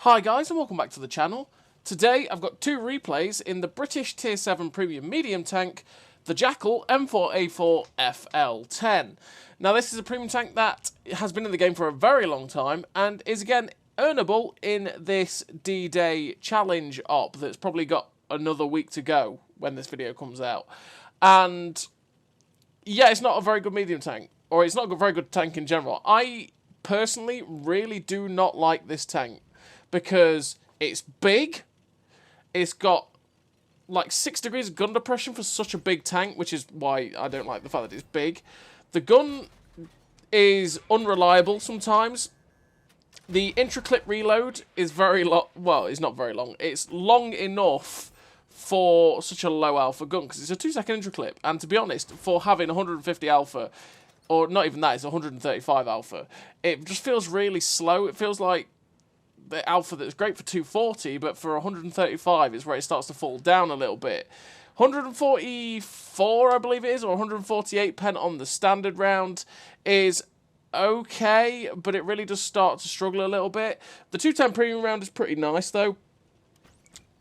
Hi guys and welcome back to the channel. Today I've got two replays in the British Tier 7 Premium Medium Tank, the Jackal M4A4 FL10. Now this is a premium tank that has been in the game for a very long time and is again earnable in this D-Day challenge op that's probably got another week to go when this video comes out. And yeah, it's not a very good medium tank, or it's not a very good tank in general. I personally really do not like this tank because it's big, it's got like 6 degrees of gun depression for such a big tank, which is why I don't like the fact that it's big. The gun is unreliable sometimes. The intra-clip reload is very long. Well, it's not very long. It's long enough for such a low alpha gun because it's a 2-second intra-clip. And to be honest, for having 150 alpha, or not even that, it's 135 alpha, it just feels really slow. It feels like the alpha that's great for 240, but for 135 is where it starts to fall down a little bit. 144, I believe it is, or 148 pen on the standard round is okay, but it really does start to struggle a little bit. The 210 premium round is pretty nice, though.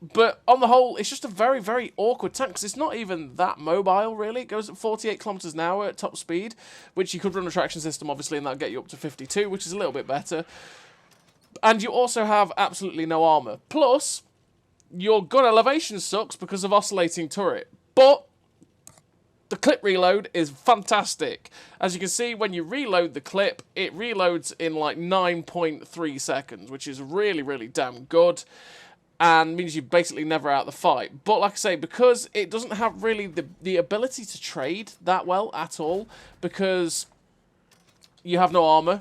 But on the whole, it's just a very, very awkward tank, because it's not even that mobile, really. It goes at 48 kilometers an hour at top speed, which you could run a traction system, obviously, and that'll get you up to 52, which is a little bit better. And you also have absolutely no armour. Plus, your gun elevation sucks because of oscillating turret. But the clip reload is fantastic. As you can see, when you reload the clip, it reloads in like 9.3 seconds, which is really, really damn good. And means you're basically never out of the fight. But like I say, because it doesn't have really the ability to trade that well at all, because you have no armour,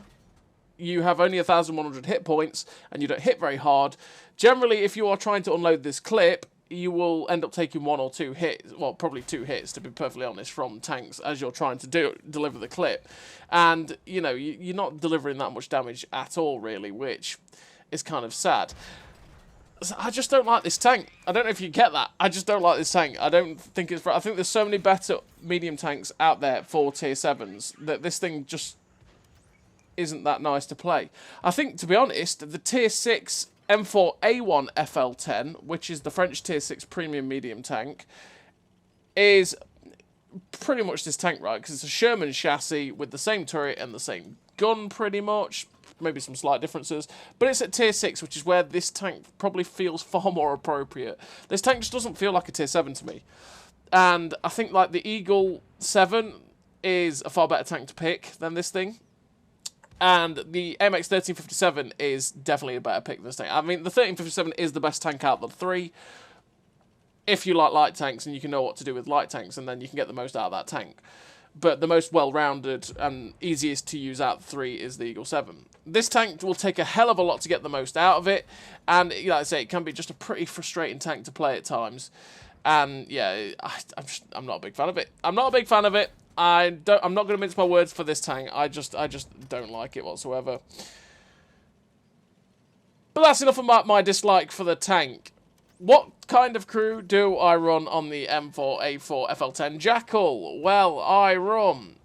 you have only 1,100 hit points, and you don't hit very hard. Generally, if you are trying to unload this clip, you will end up taking 1 or 2 hits, well, probably 2 hits, to be perfectly honest, from tanks as you're trying to deliver the clip. And, you know, you're not delivering that much damage at all, really, which is kind of sad. I just don't like this tank. I don't know if you get that. I just don't like this tank. I don't think it's... I think there's so many better medium tanks out there for Tier 7s that this thing just isn't that nice to play. I think, to be honest, the Tier 6 M4A1 FL10, which is the French Tier 6 premium medium tank, is pretty much this tank, right? Because it's a Sherman chassis with the same turret and the same gun, pretty much. Maybe some slight differences. But it's at Tier 6, which is where this tank probably feels far more appropriate. This tank just doesn't feel like a Tier 7 to me. And I think, like, the Eagle 7 is a far better tank to pick than this thing. And the MX 1357 is definitely a better pick than this tank. I mean, the 1357 is the best tank out of the 3. If you like light tanks and you can know what to do with light tanks, and then you can get the most out of that tank. But the most well-rounded and easiest to use out of the 3 is the Eagle 7. This tank will take a hell of a lot to get the most out of it. And, like I say, it can be just a pretty frustrating tank to play at times. And, yeah, I'm not a big fan of it. I'm not a big fan of it. I'm not going to mince my words for this tank. I just don't like it whatsoever. But that's enough about my dislike for the tank. What kind of crew do I run on the M4A4 FL10 Jackal? Well, I run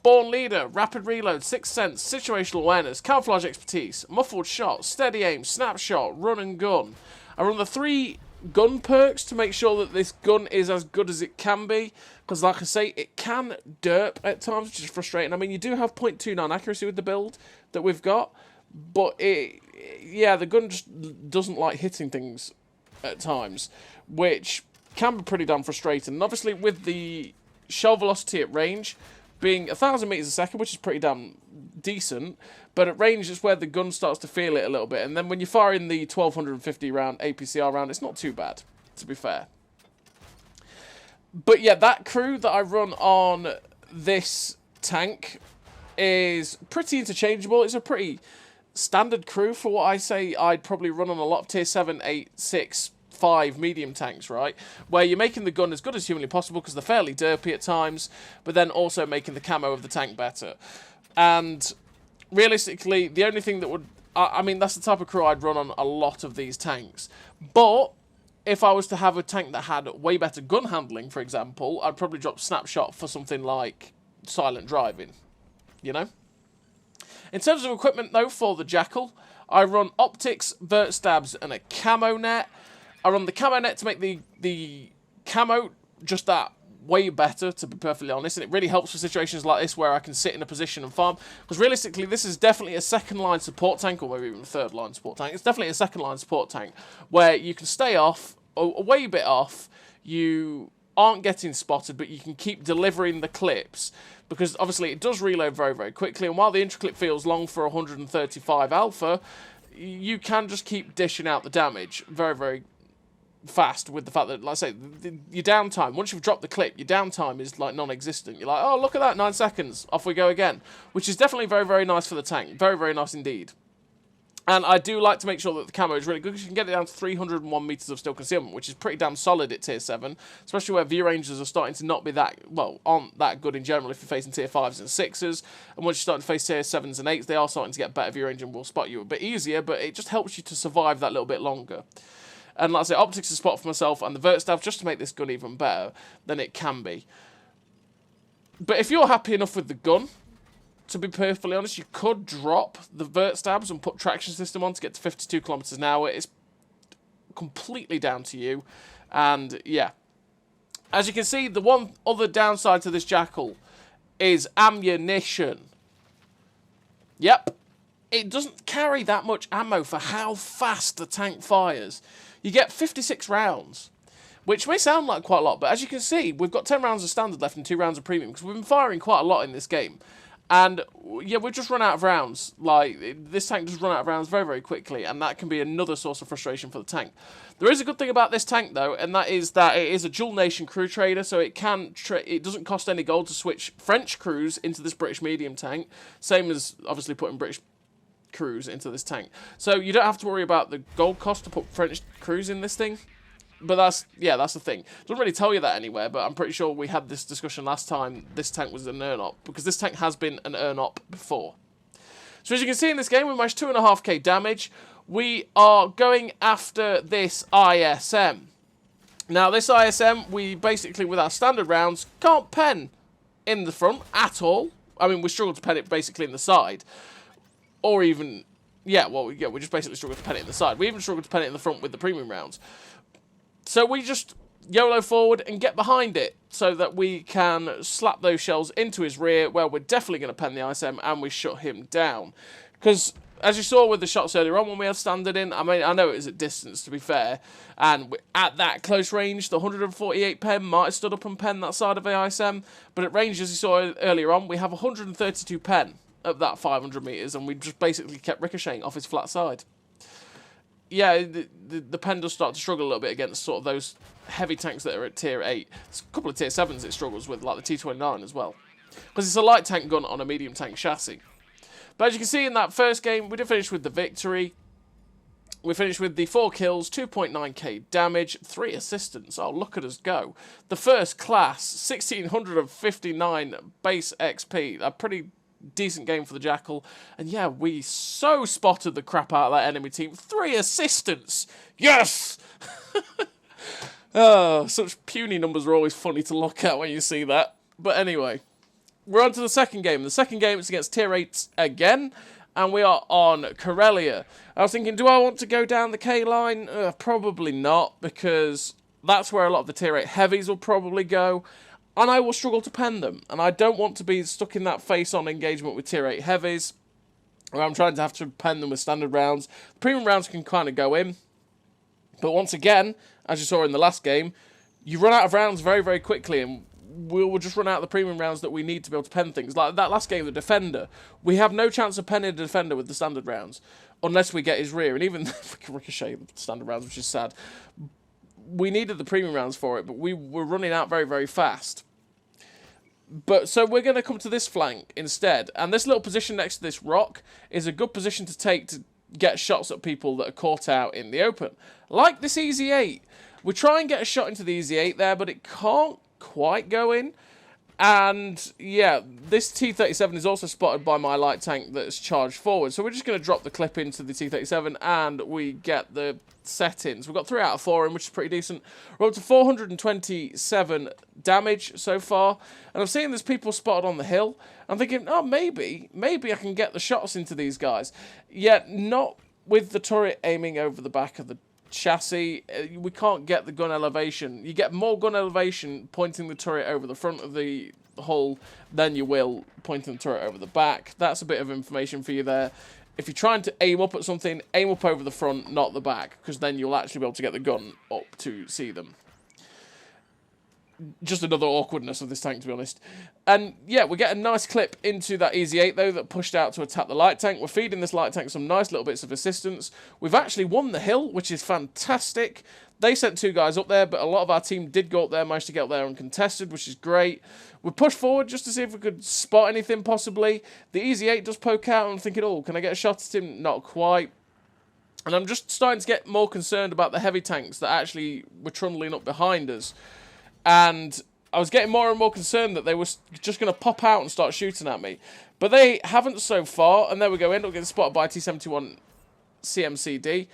Born Leader, Rapid Reload, Sixth Sense, Situational Awareness, Camouflage Expertise, Muffled Shot, Steady Aim, Snapshot, Run and Gun. I run the 3 gun perks to make sure that this gun is as good as it can be, because like I say, it can derp at times, which is frustrating. I mean, you do have 0.29 accuracy with the build that we've got, but yeah, the gun just doesn't like hitting things at times, which can be pretty damn frustrating. And obviously with the shell velocity at range being 1,000 meters a second, which is pretty damn decent, but at range is where the gun starts to feel it a little bit. And then when you fire in the 1250 round APCR round, it's not too bad, to be fair. But yeah, that crew that I run on this tank is pretty interchangeable. It's a pretty standard crew for what I say I'd probably run on a lot of Tier 7, 8, 6, 5 medium tanks, right? Where you're making the gun as good as humanly possible because they're fairly derpy at times, but then also making the camo of the tank better. And realistically, the only thing that would... I mean, that's the type of crew I'd run on a lot of these tanks. But if I was to have a tank that had way better gun handling, for example, I'd probably drop Snapshot for something like silent driving, you know? In terms of equipment, though, for the Jackal, I run optics, vert stabs, and a camo net. I run the camo net to make the camo just that way better, to be perfectly honest, and it really helps for situations like this where I can sit in a position and farm, because realistically this is definitely a second line support tank, or maybe even a third line support tank. It's definitely a second line support tank where you can stay off, a way bit off, you aren't getting spotted, but you can keep delivering the clips, because obviously it does reload very, very quickly, and while the intraclip feels long for 135 alpha, you can just keep dishing out the damage very, very fast, with the fact that, like I say, your downtime, once you've dropped the clip, your downtime is like non-existent. You're like, oh, look at that, 9 seconds, off we go again, which is definitely very, very nice for the tank. Very, very nice indeed. And I do like to make sure that the camo is really good, because you can get it down to 301 meters of still concealment, which is pretty damn solid at tier 7, especially where view ranges are starting to not be that, well, aren't that good in general if you're facing tier 5s and 6s, and once you start to face tier 7s and 8s, they are starting to get better view range and will spot you a bit easier, but it just helps you to survive that little bit longer. And like I say, optics is spot for myself, and the vert stab just to make this gun even better than it can be. But if you're happy enough with the gun, to be perfectly honest, you could drop the vert stabs and put traction system on to get to 52 kilometers an hour. It's completely down to you. And yeah, as you can see, the one other downside to this Jackal is ammunition. Yep, it doesn't carry that much ammo for how fast the tank fires. You get 56 rounds, which may sound like quite a lot, but as you can see, we've got 10 rounds of standard left and 2 rounds of premium, because we've been firing quite a lot in this game. And yeah, we've just run out of rounds. Like, this tank does run out of rounds very, very quickly, and that can be another source of frustration for the tank. There is a good thing about this tank, though, and that is that it is a dual nation crew trader, so it doesn't cost any gold to switch French crews into this British medium tank, same as obviously putting British crews into this tank. So you don't have to worry about the gold cost to put French crews in this thing. But that's the thing. Doesn't really tell you that anywhere, but I'm pretty sure we had this discussion last time this tank was an earn-op, because this tank has been an earn-op before. So as you can see in this game, we managed 2.5k damage. We are going after this ISM. Now this ISM, we basically, with our standard rounds, can't pen in the front at all. I mean, we struggle to pen it basically in the side. Or even, we just basically struggle to pen it in the side. We even struggle to pen it in the front with the premium rounds. So we just YOLO forward and get behind it so that we can slap those shells into his rear, where we're definitely going to pen the ISM and we shut him down. Because, as you saw with the shots earlier on when we had standard in, I mean, I know it was at distance, to be fair, and at that close range, the 148 pen might have stood up and penned that side of the ISM, but at range, as you saw earlier on, we have 132 pen at that 500 meters, and we just basically kept ricocheting off his flat side. Yeah, the pen does start to struggle a little bit against sort of those heavy tanks that are at tier 8. There's a couple of tier 7s it struggles with, like the T29 as well, because it's a light tank gun on a medium tank chassis. But as you can see in that first game, we did finish with the victory. We finished with the 4 kills, 2.9k damage, 3 assistants. Oh, look at us go. The first class, 1659 base XP. A pretty decent game for the Jackal. And yeah, we so spotted the crap out of that enemy team. 3 assistants. Yes! Oh, such puny numbers are always funny to look at when you see that. But anyway, we're on to the second game. The second game is against tier 8s again. And we are on Karelia. I was thinking, do I want to go down the K line? Probably not, because that's where a lot of the tier 8 heavies will probably go. And I will struggle to pen them. And I don't want to be stuck in that face-on engagement with tier 8 heavies, where I'm trying to have to pen them with standard rounds. The premium rounds can kind of go in. But once again, as you saw in the last game, you run out of rounds very, very quickly, and we'll just run out the premium rounds that we need to be able to pen things. Like that last game, the Defender, we have no chance of penning the Defender with the standard rounds, unless we get his rear, and even if we can ricochet the standard rounds, which is sad. We needed the premium rounds for it, but we were running out very, very fast. But so we're going to come to this flank instead, and this little position next to this rock is a good position to take to get shots at people that are caught out in the open. Like this Easy 8. We try and get a shot into the Easy 8 there, but it can't quite go in. And yeah, this T-37 is also spotted by my light tank that's charged forward. So we're just going to drop the clip into the T-37 and we get the settings. We've got 3 out of 4 in, which is pretty decent. We're up to 427 damage so far. And I'm seeing there's people spotted on the hill. I'm thinking, oh, maybe I can get the shots into these guys. Yet not with the turret aiming over the back of the chassis, we can't get the gun elevation. You get more gun elevation pointing the turret over the front of the hull than you will pointing the turret over the back. That's a bit of information for you there. If you're trying to aim up at something, aim up over the front, not the back, because then you'll actually be able to get the gun up to see them. Just another awkwardness of this tank, to be honest. And yeah, we get a nice clip into that Easy 8 though that pushed out to attack the light tank. We're feeding this light tank some nice little bits of assistance. We've actually won the hill, which is fantastic. They sent 2 guys up there, but a lot of our team did go up there, managed to get up there uncontested, which is great. We pushed forward just to see if we could spot anything possibly. The Easy 8 does poke out, and I'm thinking, oh, can I get a shot at him? Not quite. And I'm just starting to get more concerned about the heavy tanks that actually were trundling up behind us. And I was getting more and more concerned that they were just going to pop out and start shooting at me. But they haven't so far, and there we go, end up getting spotted by T-71 CMCD.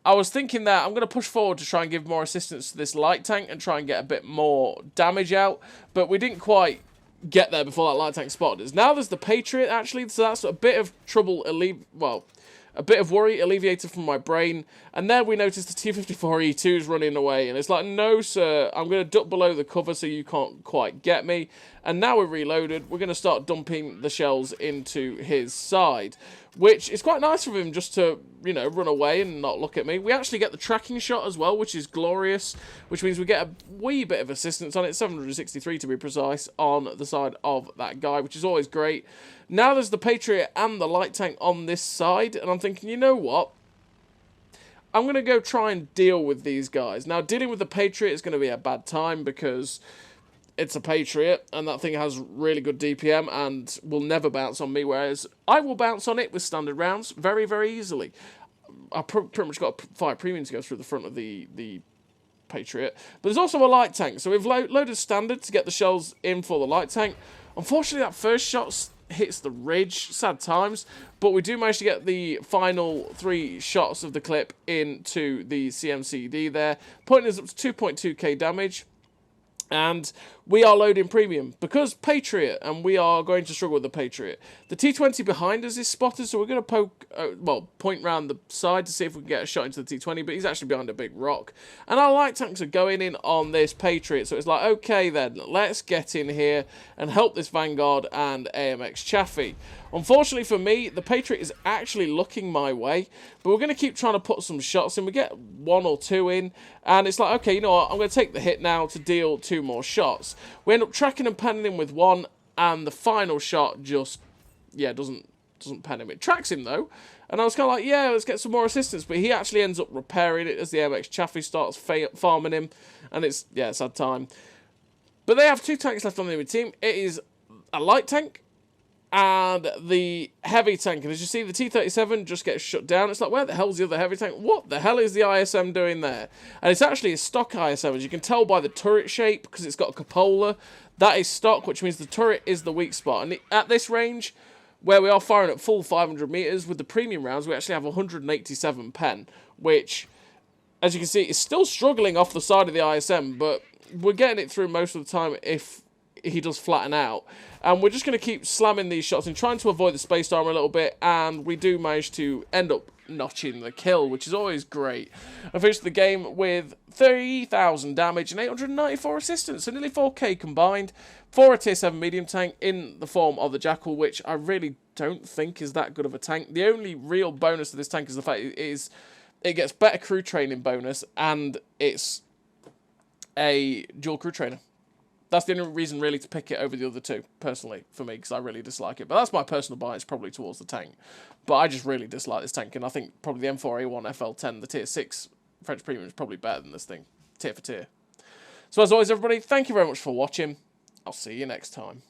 I was thinking that I'm going to push forward to try and give more assistance to this light tank and try and get a bit more damage out, but we didn't quite get there before that light tank spotted us. Now there's the Patriot, actually, so that's a bit of trouble, a bit of worry alleviated from my brain. And then we noticed the T-54E2 is running away. And it's like, no, sir, I'm going to duck below the cover so you can't quite get me. And now we're reloaded. We're going to start dumping the shells into his side, which is quite nice of him just to, you know, run away and not look at me. We actually get the tracking shot as well, which is glorious, which means we get a wee bit of assistance on it, 763 to be precise, on the side of that guy, which is always great. Now there's the Patriot and the light tank on this side, and I'm thinking, you know what? I'm going to go try and deal with these guys. Now, dealing with the Patriot is going to be a bad time because it's a Patriot, and that thing has really good DPM and will never bounce on me, whereas I will bounce on it with standard rounds very, very easily. I pretty much got 5 premium to go through the front of the Patriot. But there's also a light tank, so we've loaded standard to get the shells in for the light tank. Unfortunately, that first shot hits the ridge, sad times, but we do manage to get the final 3 shots of the clip into the CMCD there, pointing us up to 2.2k damage. And we are loading premium because Patriot, and we are going to struggle with the Patriot. The T-20 behind us is spotted, so we're going to point round the side to see if we can get a shot into the T-20, but he's actually behind a big rock. And our light tanks are going in on this Patriot, so it's like, okay then, let's get in here and help this Vanguard and AMX Chaffee. Unfortunately for me, the Patriot is actually looking my way, but we're going to keep trying to put some shots in. We get 1 or 2 in, and it's like, okay, you know what, I'm going to take the hit now to deal 2 more shots. We end up tracking and penning him with 1, and the final shot just, yeah, doesn't pen him. It tracks him, though, and I was kind of like, yeah, let's get some more assistance, but he actually ends up repairing it as the AMX Chaffee starts farming him, and it's, yeah, sad time. But they have 2 tanks left on the enemy team. It is a light tank and the heavy tank, and as you see, the T-37 just gets shut down. It's like, where the hell's the other heavy tank? What the hell is the ISM doing there? And it's actually a stock ISM, as you can tell by the turret shape, because it's got a cupola. That is stock, which means the turret is the weak spot. And at this range, where we are firing at full 500 meters with the premium rounds, we actually have 187 pen, which, as you can see, is still struggling off the side of the ISM, but we're getting it through most of the time if he does flatten out. And we're just going to keep slamming these shots and trying to avoid the space armor a little bit, and we do manage to end up notching the kill, which is always great. I finished the game with 30,000 damage and 894 assistance, so nearly 4k combined for a tier 7 medium tank in the form of the Jackal, which I really don't think is that good of a tank. The only real bonus to this tank is the fact it gets better crew training bonus, and it's a dual crew trainer. That's the only reason really to pick it over the other 2, personally, for me, because I really dislike it. But that's my personal bias probably towards the tank. But I just really dislike this tank, and I think probably the M4A4 FL10, the tier 6 French Premium, is probably better than this thing, tier for tier. So as always, everybody, thank you very much for watching. I'll see you next time.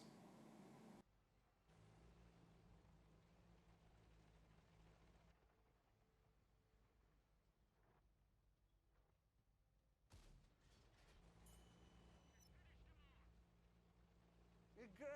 Good.